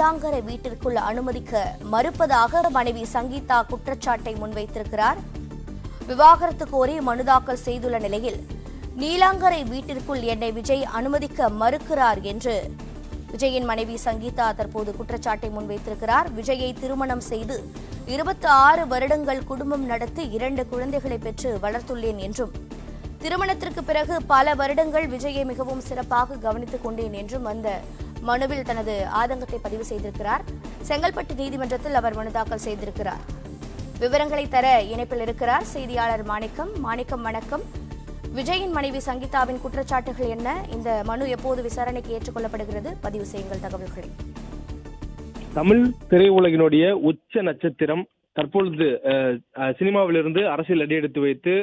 நீலாங்கரை வீட்டிற்குள் அனுமதிக்க மறுப்பதாக மனைவி சங்கீதா குற்றச்சாட்டை முன்வைத்திருக்கிறார். விவாகரத்து கோரி மனு தாக்கல் செய்துள்ள நிலையில் நீலாங்கரை வீட்டிற்குள் என்னை விஜய் அனுமதிக்க மறுக்கிறார் என்று விஜயின் மனைவி சங்கீதா தற்போது குற்றச்சாட்டை முன்வைத்திருக்கிறார். விஜயை திருமணம் செய்து 26 வருடங்கள் குடும்பம் நடத்தி 2 குழந்தைகளை பெற்று வளர்த்துள்ளேன் என்றும், திருமணத்திற்கு பிறகு பல வருடங்கள் விஜயை மிகவும் சிறப்பாக கவனித்துக் கொண்டேன் என்றும் அந்த மனுவில் தனது ஆதங்கத்தை பதிவு செய்திருக்கிறார். செங்கல்பட்டு நீதிமன்றத்தில் அவர் மனு தாக்கல் செய்திருக்கிறார். விவரங்களை தர இணைப்பில் இருக்கிறார் செய்தியாளர் மாணிக்கம். வணக்கம். விஜயின் மனைவி சங்கீதாவின் குற்றச்சாட்டுகள் என்ன? இந்த மனு எப்போது விசாரணைக்கு ஏற்றுக்கொள்ளப்படுகிறது? பதிவு செய்யுங்கள் தகவல்களை. தமிழ் திரையுலகினுடைய உச்ச நட்சத்திரம் தற்பொழுது சினிமாவிலிருந்து அரசியல் அடியெடுத்து வைத்து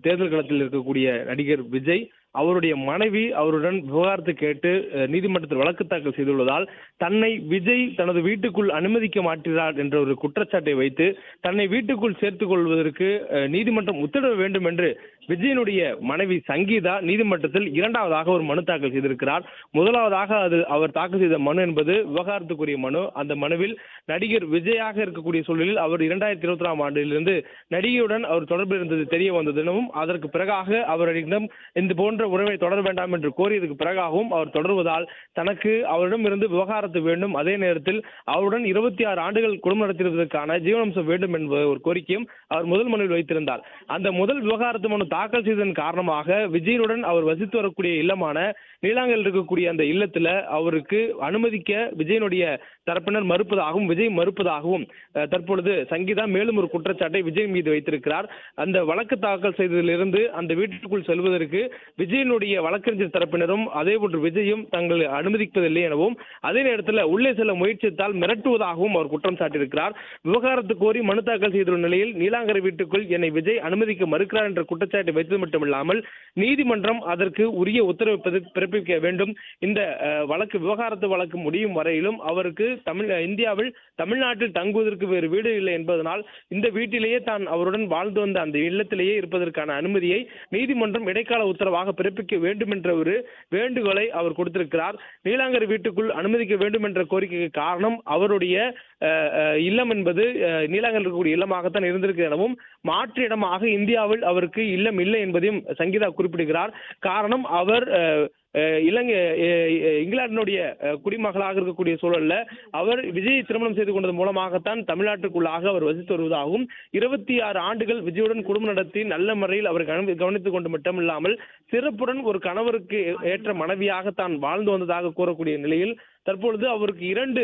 தேர்தல் களத்தில் இருக்கக்கூடிய நடிகர் விஜய், அவருடைய மனைவி அவருடன் விவகாரத்து கேட்டு நீதிமன்றத்தில் வழக்கு தாக்கல் செய்துள்ளதால் தன்னை விஜய் தனது வீட்டுக்குள் அனுமதிக்க மாட்டார் என்ற ஒரு குற்றச்சாட்டை வைத்து தன்னை வீட்டுக்குள் சேர்த்துக் கொள்வதற்கு நீதிமன்றம் உத்தரவு வேண்டும் என்று விஜயனுடைய மனைவி சங்கீதா நீதிமன்றத்தில் இரண்டாவதாக ஒரு மனு தாக்கல் செய்திருக்கிறார். முதலாவதாக அவர் தாக்கல் செய்த மனு என்பது விவகாரத்துக்குரிய மனு. அந்த மனுவில் நடிகர் விஜயாக இருக்கக்கூடிய சூழலில் அவர் 2021ஆம் ஆண்டிலிருந்து நடிகையுடன் அவர் தொடர்பு இருந்தது தெரிய வந்ததெனவும், அதற்கு பிறகாக அவரிடம் இந்த போன்ற உறவை தொடர வேண்டாம் என்று கோரியதுக்கு பிறகாகவும் அவர் தொடர்வதால் தனக்கு அவரிடம் இருந்து விவகாரத்து வேண்டும், அதே நேரத்தில் அவருடன் 26 ஆண்டுகள் குடும்பம் நடத்தியதற்கான ஜீவனாம்சம் வேண்டும் என்ற ஒரு கோரிக்கையும் அவர் முதல் மனுவில் வைத்திருந்தார். அந்த முதல் விவகாரத்து மனு தாக்கல் செய்ததன் காரணமாக விஜயனுடன் அவர் வசித்து வரக்கூடிய இல்லமான நீலாங்கரையில் இருக்கக்கூடிய அந்த இல்லத்துல அவருக்கு அனுமதிக்க விஜயனுடைய தரப்பினர் மறுப்பதாகவும் விஜய் மறுப்பதாகவும் தற்பொழுது சங்கீதா மேலும் ஒரு குற்றச்சாட்டை விஜய் மீது வைத்திருக்கிறார். அந்த வழக்கு தாக்கல் செய்ததிலிருந்து அந்த வீட்டிற்குள் செல்வதற்கு விஜயனுடைய வழக்கறிஞர் தரப்பினரும் அதே போன்று விஜயும் தங்கள் அனுமதிப்பதில்லை எனவும், அதே நேரத்தில் உள்ளே செல்ல முயற்சித்தால் மிரட்டுவதாகவும் அவர் குற்றம் சாட்டியிருக்கிறார். விவகாரத்து கோரி மனு தாக்கல் செய்துள்ள நிலையில் நீலாங்கரை வீட்டுக்குள் என்னை விஜய் அனுமதிக்க மறுக்கிறார் என்ற குற்றச்சாட்டை வைத்தது மட்டுமில்லாமல் நீதிமன்றம் அதற்கு உரிய உத்தரவு பிறப்பிக்க வேண்டும். இந்த விவகாரத்து வழக்கு முடியும் வரையிலும் அவருக்கு இந்தியாவில் தமிழ்நாட்டில் தங்குவதற்கு வேறு வீடு இல்லை என்பதனால் இந்த வீட்டிலேயே தான் அவருடன் வாழ்ந்து வந்த அந்த இல்லத்திலேயே இருப்பதற்கான அனுமதியை நீதிமன்றம் இடைக்கால உத்தரவாக பிறப்பிக்க வேண்டும் என்ற ஒரு வேண்டுகோளை அவர் கொடுத்திருக்கிறார். நீலாங்கரை வீட்டுக்குள் அனுமதிக்க வேண்டும் என்ற கோரிக்கைக்கு காரணம் அவருடைய இல்லம் என்பது நீலாங்கரையில் இருக்கக்கூடிய இல்லமாகத்தான் இருந்திருக்கு எனவும், மாற்று இடமாக இந்தியாவில் அவருக்கு இல்லம் இல்லை என்பதையும் சங்கீதா குறிப்பிடுகிறார். காரணம் அவர் இங்கிலாந்தினுடைய குடிமகளாக இருக்கக்கூடிய சூழல்ல அவர் விஜய் திருமணம் செய்து கொண்டது மூலமாகத்தான் தமிழ்நாட்டுக்குள்ளாக அவர் வசித்து வருவதாகவும், 26 ஆண்டுகள் விஜயுடன் குடும்பம் நடத்தி நல்ல முறையில் அவர் கவனித்துக் கொண்டு மட்டுமில்லாமல் சிறப்புடன் ஒரு கணவருக்கு ஏற்ற மனைவியாக தான் வாழ்ந்து வந்ததாக கூறக்கூடிய நிலையில் தற்பொழுது அவருக்கு 2